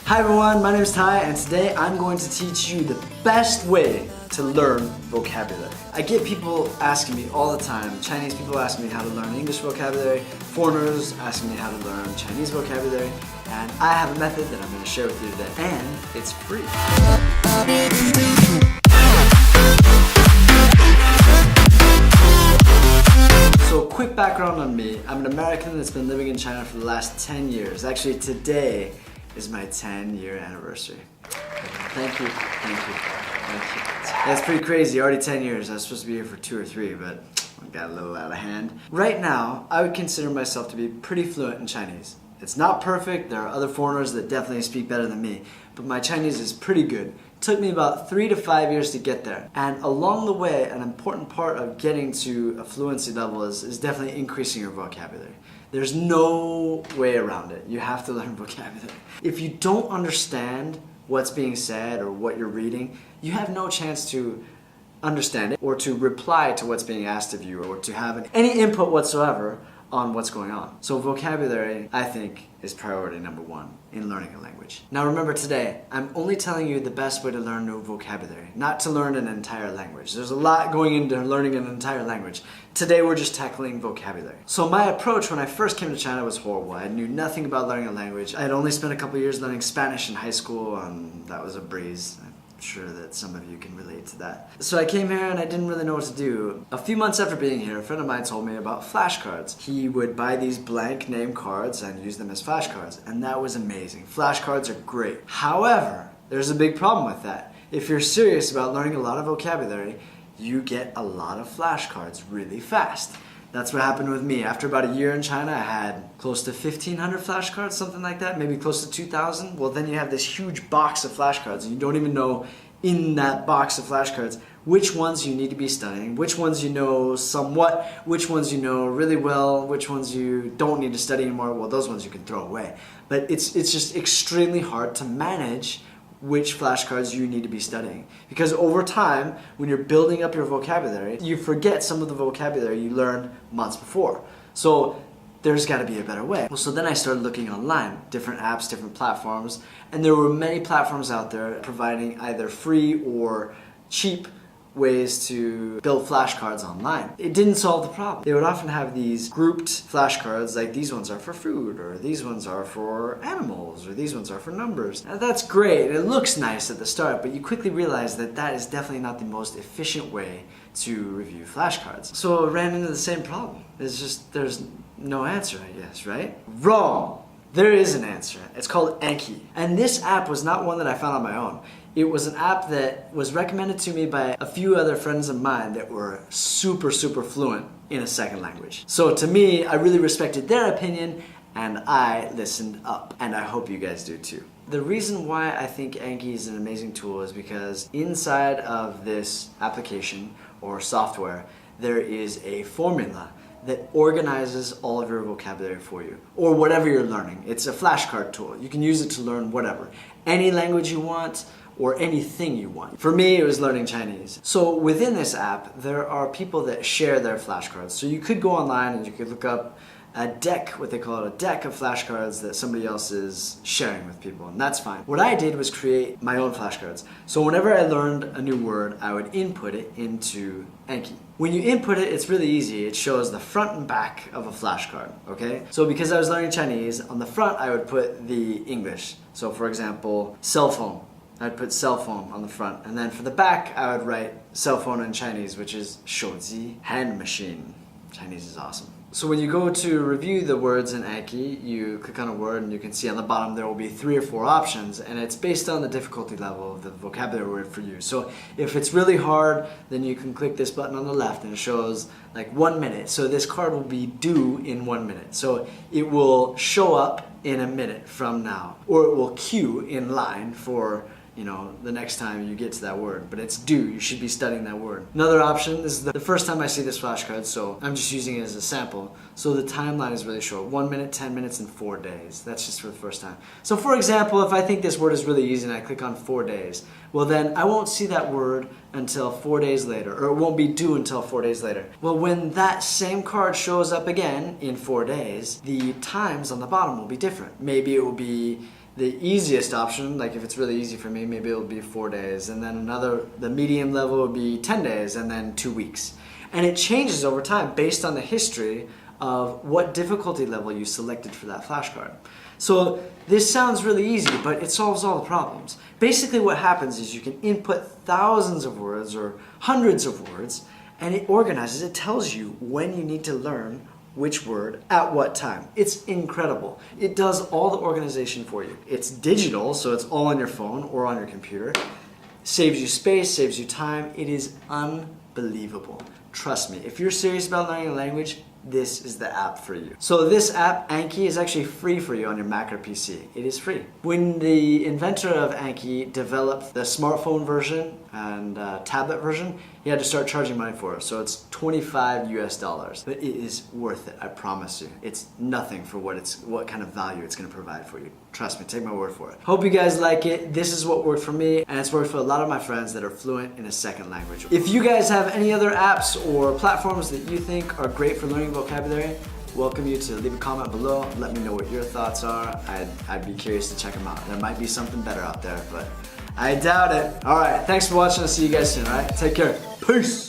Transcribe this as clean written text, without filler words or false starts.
Hi everyone, my name is Ty and today I'm going to teach you the best way to learn vocabulary. I get people asking me all the time, Chinese people asking me how to learn English vocabulary, foreigners asking me how to learn Chinese vocabulary, and I have a method that I'm going to share with you today, and it's free. So quick background on me, I'm an American that's been living in China for the last 10 years. Actually today is my 10-year anniversary. Thank you, thank you, thank you. That's pretty crazy, already 10 years. I was supposed to be here for 2 or 3, but I got a little out of hand. Right now, I would consider myself to be pretty fluent in Chinese. It's not perfect, there are other foreigners that definitely speak better than me, but my Chinese is pretty good. It took me about 3 to 5 years to get there. And along the way, an important part of getting to a fluency level is definitely increasing your vocabulary. There's no way around it. You have to learn vocabulary. If you don't understand what's being said or what you're reading, you have no chance to understand it or to reply to what's being asked of you or to have any input whatsoever on what's going on. So vocabulary, I think, is priority number 1 in learning a language. Now remember today, I'm only telling you the best way to learn new vocabulary, not to learn an entire language. There's a lot going into learning an entire language. Today we're just tackling vocabulary. So my approach when I first came to China was horrible. I knew nothing about learning a language. I had only spent a couple years learning Spanish in high school and that was a breeze. I'm sure that some of you can relate to that. So I came here and I didn't really know what to do. A few months after being here, a friend of mine told me about flashcards. He would buy these blank name cards and use them as flashcards, and that was amazing. Flashcards are great. However, there's a big problem with that. If you're serious about learning a lot of vocabulary, you get a lot of flashcards really fast. That's what happened with me. After about a year in China, I had close to 1,500 flashcards, something like that, maybe close to 2,000. Well, then you have this huge box of flashcards, and you don't even know in that box of flashcards which ones you need to be studying, which ones you know somewhat, which ones you know really well, which ones you don't need to study anymore. Well, those ones you can throw away. But it's just extremely hard to manage which flashcards you need to be studying. Because over time, when you're building up your vocabulary, you forget some of the vocabulary you learned months before. So there's got to be a better way. Well, so then I started looking online, different apps, different platforms, and there were many platforms out there providing either free or cheap ways to build flashcards online. It didn't solve the problem. They would often have these grouped flashcards, like these ones are for food, or these ones are for animals, or these ones are for numbers. Now that's great, it looks nice at the start, but you quickly realize that that is definitely not the most efficient way to review flashcards. So I ran into the same problem. It's just, there's no answer, I guess, right? Wrong! There is an answer. It's called Anki. And this app was not one that I found on my own. It was an app that was recommended to me by a few other friends of mine that were super fluent in a second language. So to me, I really respected their opinion and I listened up. And I hope you guys do too. The reason why I think Anki is an amazing tool is because inside of this application or software, there is a formula that organizes all of your vocabulary for you, or whatever you're learning. It's a flashcard tool. You can use it to learn whatever. Any language you want, or anything you want. For me, it was learning Chinese. So within this app, there are people that share their flashcards. So you could go online and you could look up a deck, what they call it, a deck of flashcards that somebody else is sharing with people, and that's fine. What I did was create my own flashcards. So whenever I learned a new word, I would input it into Anki. When you input it, it's really easy. It shows the front and back of a flashcard, okay? So because I was learning Chinese, on the front I would put the English. So for example, cell phone. I'd put cell phone on the front, and then for the back I would write cell phone in Chinese, which is 手机, hand machine. Chinese is awesome. So when you go to review the words in Anki, you click on a word and you can see on the bottom there will be 3 or 4 options, and it's based on the difficulty level of the vocabulary word for you. So if it's really hard, then you can click this button on the left and it shows like 1 minute. So this card will be due in 1 minute. So it will show up in a minute from now, or it will queue in line for the next time you get to that word, but it's due. You should be studying that word. Another option, this is the first time I see this flashcard, so I'm just using it as a sample. So the timeline is really short, 1 minute, 10 minutes, and 4 days. That's just for the first time. So for example, if I think this word is really easy and I click on 4 days, well then I won't see that word until 4 days later, or it won't be due until 4 days later. Well, when that same card shows up again in 4 days, the times on the bottom will be different. Maybe it will be The easiest option, like if it's really easy for me, maybe it'll be 4 days. And then the medium level would be 10 days and then 2 weeks. And it changes over time based on the history of what difficulty level you selected for that flashcard. So this sounds really easy, but it solves all the problems. Basically what happens is you can input thousands of words or hundreds of words, and it organizes, it tells you when you need to learn which word at what time. It's incredible. It does all the organization for you. It's digital, so it's all on your phone or on your computer. Saves you space, saves you time. It is unbelievable. Trust me, if you're serious about learning a language, this is the app for you. So this app, Anki, is actually free for you on your Mac or PC. It is free. When the inventor of Anki developed the smartphone version and tablet version, he had to start charging money for it. So it's $25 US. But it is worth it, I promise you. It's nothing for what kind of value it's gonna provide for you. Trust me, take my word for it. Hope you guys like it. This is what worked for me, and it's worked for a lot of my friends that are fluent in a second language. If you guys have any other apps or platforms that you think are great for learning vocabulary, welcome you to leave a comment below. Let me know what your thoughts are. I'd be curious to check them out. There might be something better out there, but I doubt it. All right, thanks for watching. I'll see you guys soon, all right? Take care. Peace.